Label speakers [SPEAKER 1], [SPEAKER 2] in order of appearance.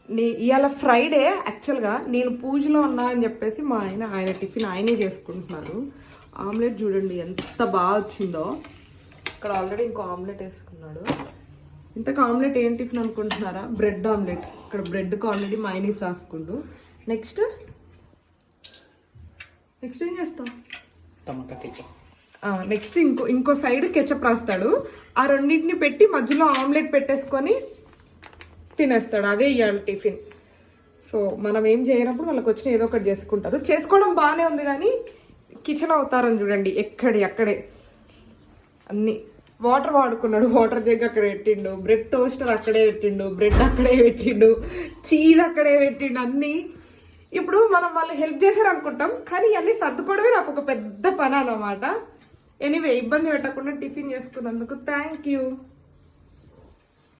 [SPEAKER 1] ఇవాళ ఫ్రైడే యాక్చువల్గా నేను పూజలో ఉన్నా అని చెప్పేసి మా ఆయన టిఫిన్ ఆయనే చేసుకుంటున్నారు. ఆమ్లెట్ చూడండి ఎంత బాగా వచ్చిందో. ఇక్కడ ఆల్రెడీ ఇంకో ఆమ్లెట్ వేసుకున్నాడు. ఇంతకు ఆమ్లెట్ ఏం టిఫిన్ అనుకుంటున్నారా? Bread omelette. ఇక్కడ బ్రెడ్కి ఆల్రెడీ మైనీస్ రాసుకుంటూ. నెక్స్ట్ ఏం చేస్తాం?
[SPEAKER 2] టమాటా కెచప్.
[SPEAKER 1] నెక్స్ట్ ఇంకో సైడ్ కెచప్ రాస్తాడు. ఆ రెండింటిని పెట్టి మధ్యలో ఆమ్లెట్ పెట్టేసుకొని తినేస్తాడు. అదే ఇవాళ టిఫిన్. సో మనం ఏం చేయనప్పుడు వాళ్ళకి వచ్చిన ఏదో ఒకటి చేసుకుంటారు. చేసుకోవడం బాగానే ఉంది కానీ కిచెన్ అవుతారని చూడండి అక్కడే అన్నీ. వాటర్ వాడుకున్నాడు, వాటర్ జగ్ అక్కడ పెట్టిండు, బ్రెడ్ టోస్టర్ అక్కడే పెట్టిండు, బ్రెడ్ అక్కడే పెట్టిండు, చీజ్ అక్కడే పెట్టిండు, అన్నీ. ఇప్పుడు మనం వాళ్ళు హెల్ప్ చేశారు అనుకుంటాం కానీ అన్నీ సర్దుకోవడమే నాకు ఒక పెద్ద పని అన్నమాట. ఎనీవే ఇబ్బంది పెట్టకుండా టిఫిన్ చేసుకున్నందుకు థ్యాంక్ యూ.